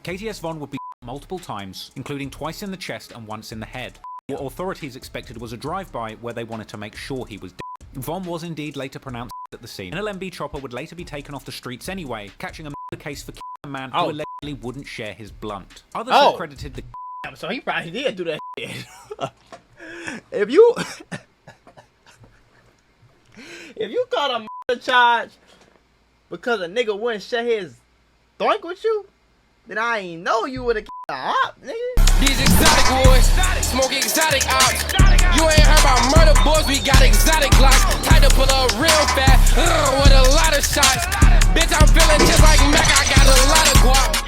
KTS Von would be multiple times, including twice in the chest and once in the head. What authorities expected was a drive-by where they wanted to make sure he was dead. Von was indeed later pronounced at the scene. An LMB chopper would later be taken off the streets anyway, catching a case for a man who allegedly wouldn't share his blunt. Others have credited the so he probably did do that shit. If you caught a charge because a nigga wouldn't share his doink with you, then I ain't know you would have op, nigga. These exotic boys, smoke exotic ops. You ain't heard about murder boys, we got exotic glocks. Tied to pull up real fast, with a lot of shots. Bitch, I'm feeling just like Mac, I got a lot of guap.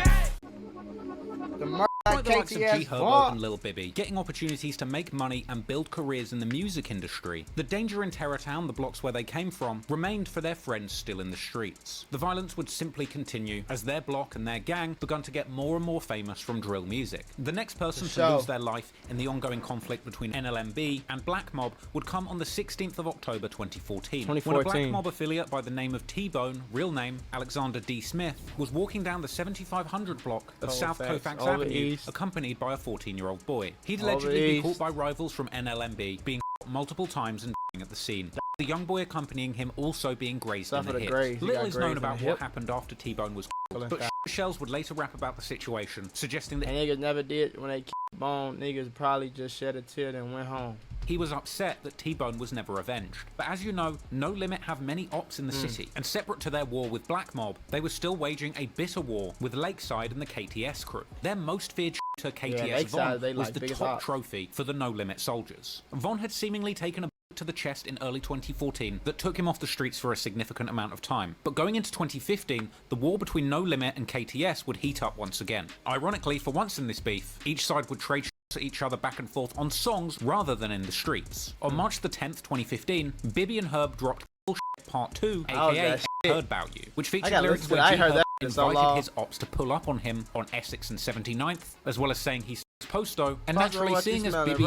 Like the likes of G Herbo and Lil Bibby, getting opportunities to make money and build careers in the music industry. The danger in Terrortown, the blocks where they came from, remained for their friends still in the streets. The violence would simply continue as their block and their gang begun to get more and more famous from drill music. The next person to lose their life in the ongoing conflict between NLMB and Black Mob would come on the 16th of October 2014. When a Black Mob affiliate by the name of T-Bone, real name Alexander D. Smith, was walking down the 7500 block of South Colfax Avenue, accompanied by a 14-year-old boy. He'd allegedly been caught by rivals from NLMB, being multiple times and at the scene. The young boy accompanying him also being grazed in the hip. Little is known about what happened after T-Bone was killed, but Shells would later rap about the situation, suggesting that niggas never did when they killed Bone. Niggas probably just shed a tear and went home. He was upset that T-Bone was never avenged. But as you know, No Limit have many ops in the city, and separate to their war with Black Mob, they were still waging a bitter war with Lakeside and the KTS crew. Their most feared shooter, KTS Von, was the top trophy for the No Limit soldiers. Von had seemingly taken a to the chest in early 2014 that took him off the streets for a significant amount of time. But going into 2015, the war between No Limit and KTS would heat up once again. Ironically, for once in this beef, each side would trade at each other back and forth on songs rather than in the streets. On March the 10th, 2015, Bibby and Herb dropped Part 2, aka Heard About You, which featured lyrics where G Herb invited his ops to pull up on him on Essex and 79th, as well as saying he's Posto, and naturally seeing as Bibby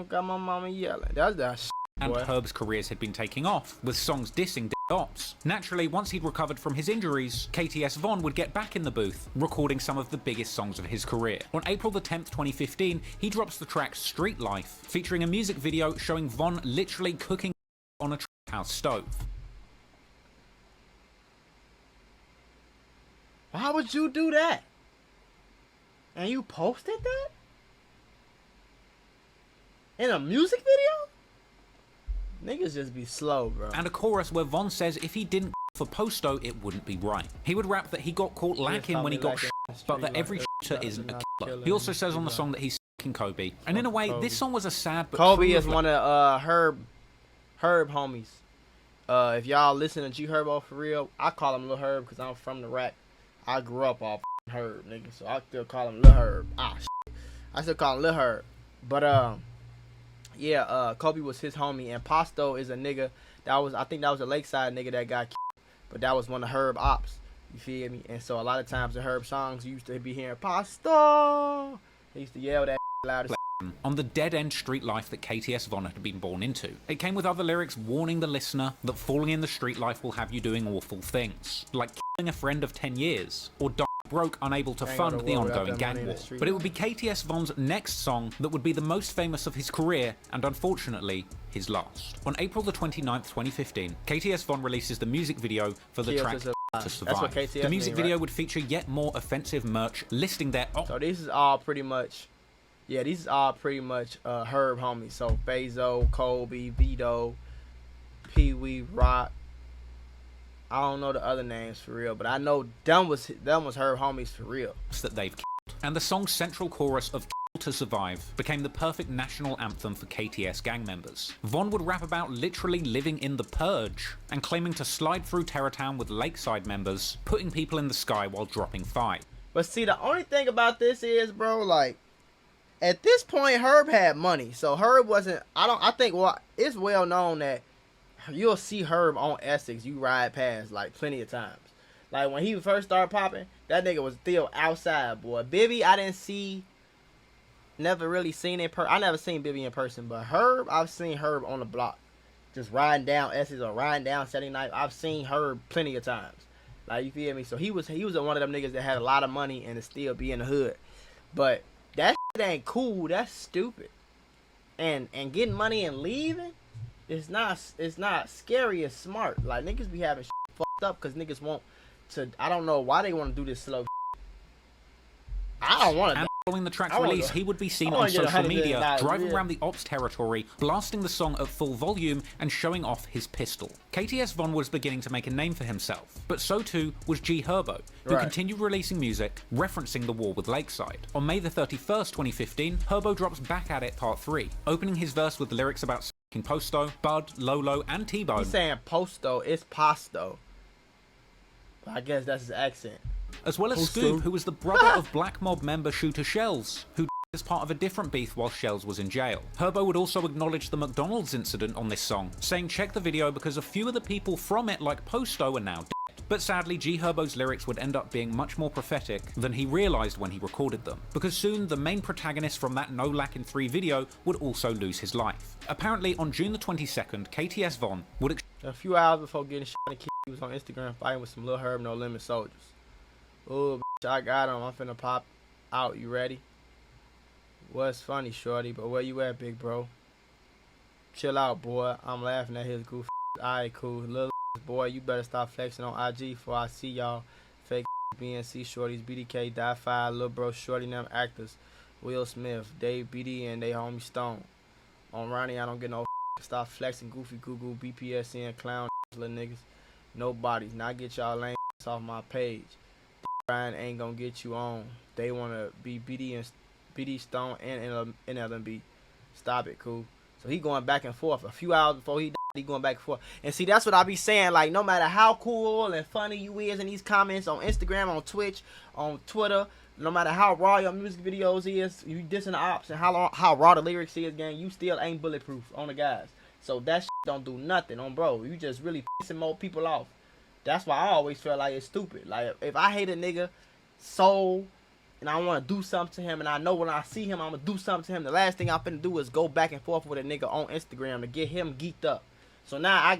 got my mama yelling. That's that shit, and Herb's careers had been taking off, with songs dissing ops. Naturally, once he'd recovered from his injuries, KTS Von would get back in the booth, recording some of the biggest songs of his career. On April the 10th, 2015, he drops the track Street Life, featuring a music video showing Von literally cooking on a house stove. Why would you do that? And you posted that? In a music video? Niggas just be slow, bro. And a chorus where Von says if he didn't for Posto, it wouldn't be right. He would rap that he got caught lacking when he got but that every shooter isn't a killer. He also says on the song that he's f***ing Kobe. And in a way, this song was a sad but Kobe is one of Herb homies. If y'all listen to G Herbo for real, I call him Lil Herb because I'm from the rack. I grew up off Herb, nigga, so I still call him Lil Herb. I still call him Lil Herb. But yeah, Kobe was his homie, and Posto is a nigga that was, I think that was a Lakeside nigga that got killed, but that was one of Herb ops. You feel me? And so a lot of times in Herb songs, you used to be hearing Posto. They used to yell that loud as on the dead-end street life that KTS Von had been born into. It came with other lyrics warning the listener that falling in the street life will have you doing awful things, like killing a friend of 10 years, or dying broke, unable to fund the ongoing gang war. But it would be KTS Von's next song that would be the most famous of his career, and unfortunately, his last. On April the 29th, 2015, KTS Von releases the music video for the track To Survive. The music video would feature yet more offensive merch listing their so this is all pretty much these are pretty much Herb homies. So Bezo, Kobe, Vito, Pee Wee, Rock. I don't know the other names for real, but I know them was Herb homies for real. That they've killed. And the song's central chorus of To Survive became the perfect national anthem for KTS gang members. Von would rap about literally living in the purge and claiming to slide through Terrortown with Lakeside members, putting people in the sky while dropping 5. But see, the only thing about this is, bro, like, at this point, Herb had money. So Herb wasn't, I think, well, it's well known that you'll see Herb on Essex, you ride past, like, plenty of times. Like, when he first started popping, that nigga was still outside, boy. Bibby, I didn't see, never really seen in person. I never seen Bibby in person, but Herb, I've seen Herb on the block. Just riding down Essex or riding down Saturday night. I've seen Herb plenty of times. Like, you feel me? So he was one of them niggas that had a lot of money and to still be in the hood. But that shit ain't cool. That's stupid. And getting money and leaving, it's not scary. It's smart. Like, niggas be having shit fucked up because niggas want to. I don't know why they want to do this slow. I don't want to. Following the track's release, he would be seen on social media, driving around the ops territory, blasting the song at full volume and showing off his pistol. KTS Von was beginning to make a name for himself, but so too was G Herbo, who continued releasing music referencing the war with Lakeside. On May the 31st, 2015, Herbo drops Back at It Part 3, opening his verse with the lyrics about s**ing Posto, Bud, Lolo, and T-Bone. He's saying Posto, it's Pasto. I guess that's his accent. As well as Scoop, who was the brother of Black Mob member Shooter Shells, who as part of a different beef while Shells was in jail. Herbo would also acknowledge the McDonald's incident on this song, saying check the video because a few of the people from it, like Posto, are now dead. But sadly, G Herbo's lyrics would end up being much more prophetic than he realised when he recorded them, because soon the main protagonist from that No Lack in 3 video would also lose his life. Apparently, on June the 22nd, KTS Von would... A few hours before getting shot and killed, he was on Instagram fighting with some Lil Herb No Limit soldiers. Oh, bitch, I got him. I'm finna pop out. You ready? What's funny, shorty? But where you at, big bro? Chill out, boy. I'm laughing at his goof. Alright, cool. Little boy, you better stop flexing on IG before I see y'all fake BNC shorties. BDK, Die 5, Lil Bro, Shorty, them actors. Will Smith, Dave BD, and they homie Stone. On Ronnie, I don't get no stop flexing. Goofy Google, BPSN, clown, little niggas. No bodies. Now get y'all lame off my page. Brian ain't gonna get you on. They wanna be BD Stone and NLMB. Stop it, cool. So he going back and forth. A few hours before he died, he going back and forth. And see, that's what I be saying. Like, no matter how cool and funny you is in these comments on Instagram, on Twitch, on Twitter, no matter how raw your music videos is, you dissing the ops and how raw the lyrics is, gang, you still ain't bulletproof on the guys. So that shit don't do nothing on bro. You just really pissing more people off. That's why I always feel like it's stupid. Like, if I hate a nigga so and I want to do something to him and I know when I see him I'm going to do something to him, the last thing I'm finna do is go back and forth with a nigga on Instagram to get him geeked up. So now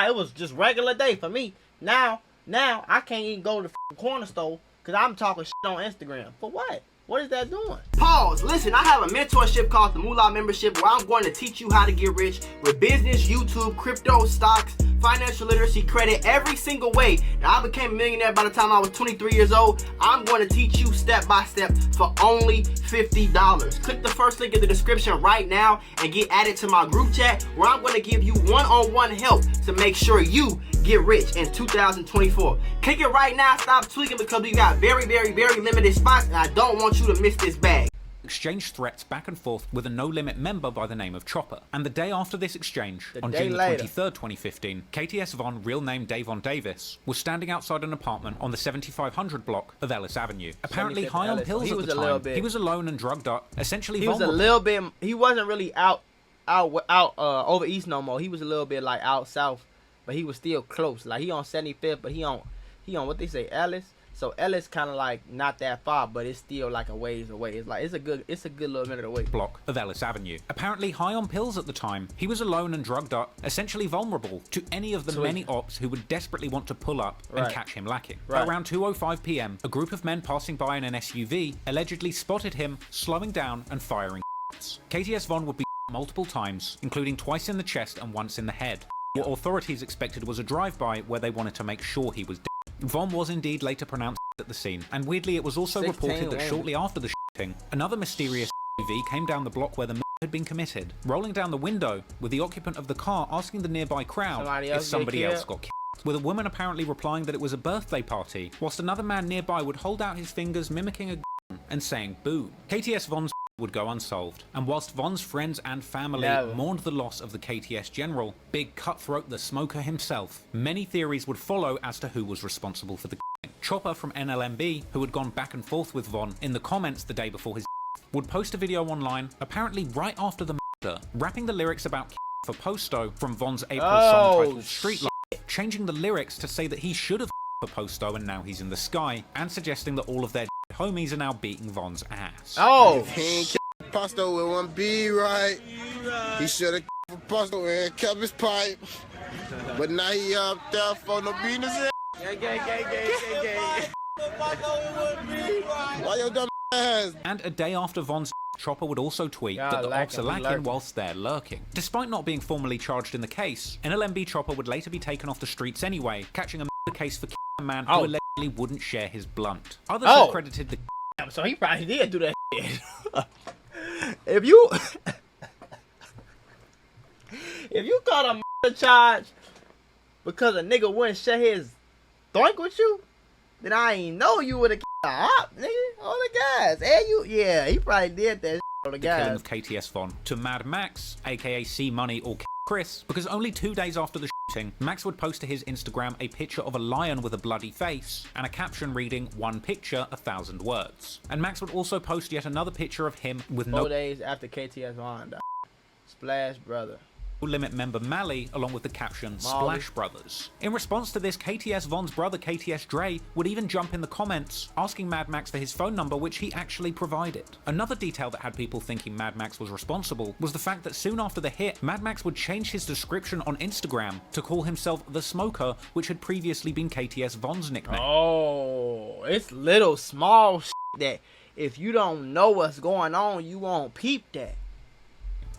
it was just regular day for me. Now I can't even go to the corner store because I'm talking shit on Instagram. For what? What is that doing? Pause. Listen, I have a mentorship called the Mula membership where I'm going to teach you how to get rich with business, YouTube, crypto, stocks, financial literacy, credit, every single way. Now, I became a millionaire by the time I was 23 years old. I'm going to teach you step by step for only $50. Click the first link in the description right now and get added to my group chat where I'm going to give you one-on-one help to make sure you get rich in 2024. Click it right now. Stop tweaking because we got very, very, very limited spots and I don't want you to miss this bag. Exchanged threats back and forth with a No Limit member by the name of Chopper. And the day after this exchange, on June 23rd, 2015, KTS Von, real name Davon Davis, was standing outside an apartment on the 7500 block of Ellis Avenue. Apparently high on pills at the time, he was alone and drugged up, essentially vulnerable. He was a little bit, he wasn't really out over east no more. He was a little bit like out south, but he was still close. Like he on 75th, but he on what they say, Ellis. So Ellis kind of like not that far, but it's still like a ways away. It's like it's a good little minute away. Block of Ellis Avenue. Apparently high on pills at the time, he was alone and drugged up, essentially vulnerable to any of the many ops who would desperately want to pull up and catch him lacking. Around 2:05 p.m., a group of men passing by in an SUV allegedly spotted him slowing down and firing. KTS Von would be multiple times, including twice in the chest and once in the head. What authorities expected was a drive-by where they wanted to make sure he was dead. Von was indeed later pronounced at the scene, and weirdly it was also reported that shortly after the shooting, another mysterious SUV came down the block where the had been committed, rolling down the window with the occupant of the car asking the nearby crowd if somebody else got killed, with a woman apparently replying that it was a birthday party, whilst another man nearby would hold out his fingers mimicking a gun and saying boo. KTS Von's would go unsolved, and whilst Von's friends and family mourned the loss of the KTS general, Big Cutthroat the Smoker himself, many theories would follow as to who was responsible for the killing. Chopper from NLMB, who had gone back and forth with Von in the comments the day before his would post a video online, apparently right after the murder, rapping the lyrics about for Posto from Von's April song titled Street Life, changing the lyrics to say that he should have for Posto and now he's in the sky, and suggesting that all of their homies are now beating Von's ass. If he ain't Posto with one B right, he should have for Posto and kept his pipe. But now he up there for no beating his ass. Why your dumb ass? And a day after Von's Chopper would also tweet that the ops are lacking whilst they're lurking. Despite not being formally charged in the case, NLMB Chopper would later be taken off the streets anyway, catching a case for a man who allegedly wouldn't share his blunt. Others have credited the so he probably did do that shit. If you caught a charge because a nigga wouldn't share his doink with you, then I ain't know you would have op, nigga, on the guys. And you, yeah, he probably did that on the guys. Killing of KTS Von to Mad Max, aka C Money or Chris, because only 2 days after the shooting, Max would post to his Instagram a picture of a lion with a bloody face and a caption reading, "One picture, 1,000 words." And Max would also post yet another picture of him with 4 days after KTS Von died. Splash Brother. Limit member Mally, along with the caption Splash Brothers. In response to this, KTS Von's brother KTS Dre would even jump in the comments asking Mad Max for his phone number, which he actually provided. Another detail that had people thinking Mad Max was responsible was the fact that soon after the hit, Mad Max would change his description on Instagram to call himself The Smoker, which had previously been KTS Von's nickname. Oh, it's little small shit that if you don't know what's going on, you won't peep that.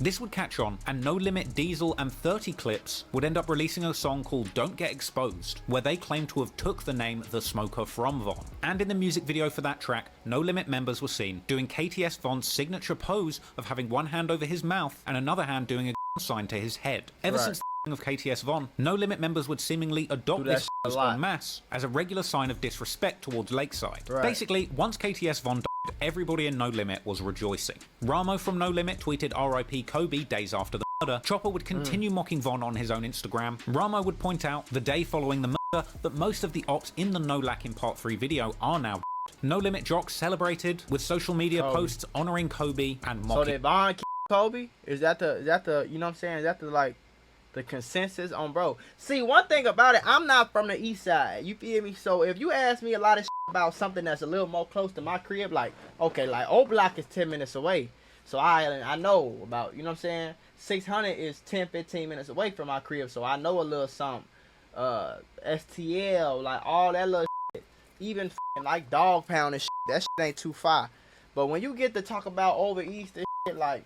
This would catch on, and No Limit, Diesel, and 30 Clips would end up releasing a song called Don't Get Exposed, where they claim to have took the name The Smoker from Von. And in the music video for that track, No Limit members were seen doing KTS Von's signature pose of having one hand over his mouth and another hand doing a sign to his head. Ever since the of KTS Von, No Limit members would seemingly adopt this pose en masse as a regular sign of disrespect towards Lakeside. Basically, once KTS Von died, everybody in No Limit was rejoicing. Ramo from No Limit tweeted RIP Kobe days after the murder. Chopper would continue mocking Von on his own Instagram. Ramo would point out the day following the murder that most of the ops in the No Lack in Part 3 video are now dead. No Limit jocks celebrated with social media posts honoring Kobe and mocking. So did Von Kobe? Is that the you know what I'm saying? Is that the consensus on bro? See, one thing about it, I'm not from the east side. You feel me? So if you ask me a lot of about something that's a little more close to my crib, like, okay, like O Block is 10 minutes away. So I know about, you know what I'm saying? 600 is 10-15 minutes away from my crib. So I know a little something. STL, like all that little shit. Even like Dog Pound and shit. That shit ain't too far. But when you get to talk about over east and shit, like,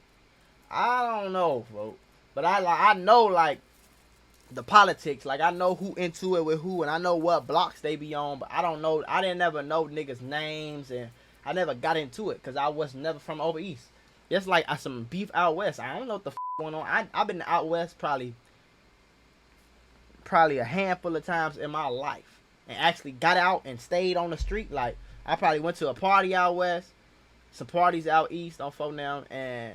I don't know, bro. But I know, like, the politics. Like, I know who into it with who, and I know what blocks they be on, but I don't know. I didn't never know niggas' names, and I never got into it because I was never from over east. Just like some beef out west. I don't know what the going on. I've been out west probably a handful of times in my life, and actually got out and stayed on the street. Like, I probably went to a party out west, some parties out east on Fonam, and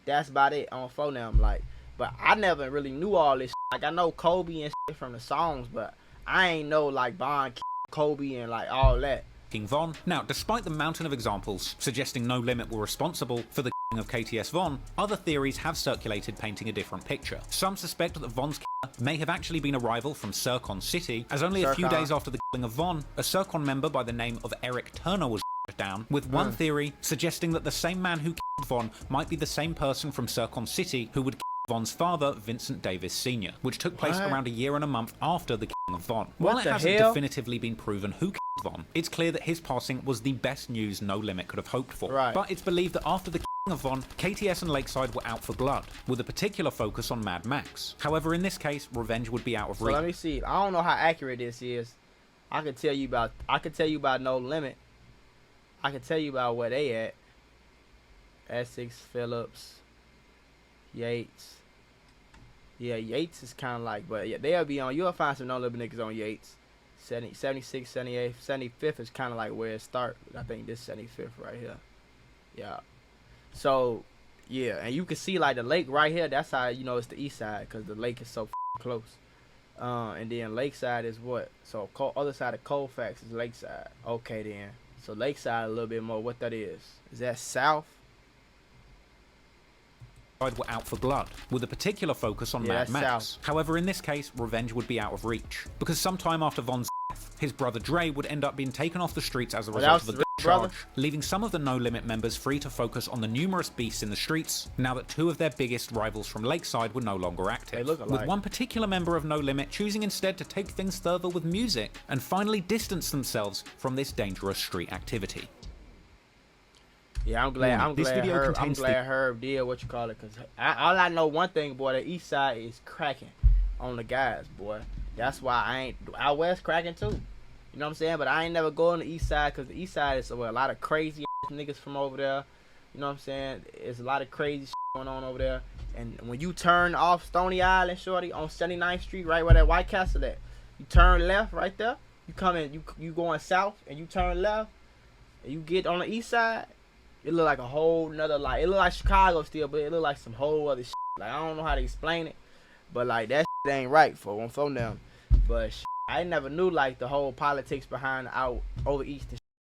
that's about it on Fonam. Like, but I never really knew all this shit. Like, I know Kobe and shit from the songs, but I ain't know like Von, Kobe, and like all that. Von. Now, despite the mountain of examples suggesting No Limit were responsible for the of KTS Von, other theories have circulated painting a different picture. Some suspect that Von's may have actually been a rival from Sircon City, as only a few days after the killing of Von, a Sircon member by the name of Eric Turner was down, with one theory suggesting that the same man who killed Von might be the same person from Sircon City who would kill Von's father, Vincent Davis Sr., which took place around a year and a month after the killing of Von. While it hasn't definitively been proven who killed Von, it's clear that his passing was the best news No Limit could have hoped for. But it's believed that after the killing of Von, KTS and Lakeside were out for blood, with a particular focus on Mad Max. However, in this case, revenge would be out of reach. So let me see. I don't know how accurate this is. I could tell you about No Limit. I could tell you about where they at. Essex, Phillips, Yates. Yeah, Yates is kind of like, but yeah, they'll be on. You'll find some No Limit niggas on Yates. 76, 78, 75th is kind of like where it starts. I think this 75th right here. Yeah. So, yeah, and you can see like the lake right here. That's how you know it's the east side, because the lake is so close. And then Lakeside is what? So other side of Colfax is Lakeside. Okay then. So Lakeside a little bit more. What that is? Is that south? Were out for blood, with a particular focus on Mad Max. South. However, in this case, revenge would be out of reach, because sometime after Von's death, His brother Dre would end up being taken off the streets as a that result was of the his brother? charge, leaving some of the No Limit members free to focus on the numerous beasts in the streets, now that two of their biggest rivals from Lakeside were no longer active. They look alike. With one particular member of No Limit choosing instead to take things further with music, and finally distance themselves from this dangerous street activity. Yeah, I'm glad. I'm This glad video Herb. I'm contains the- glad Herb did what you call it, cause all I know one thing, boy, the East Side is cracking on the guys, boy. That's why I ain't out west cracking too. You know what I'm saying? But I ain't never go on the East Side, cause the East Side is where a lot of crazy niggas from over there. You know what I'm saying? It's a lot of crazy shit going on over there. And when you turn off Stony Island, shorty, on 79th Street, right where that White Castle at, you turn left right there. You come in, you going south, and you turn left, and you get on the East Side. It look like a whole nother, like, it look like Chicago still, but it look like some whole other shit. Like, I don't know how to explain it, but like that shit ain't right for them. But I never knew like the whole politics behind out over east and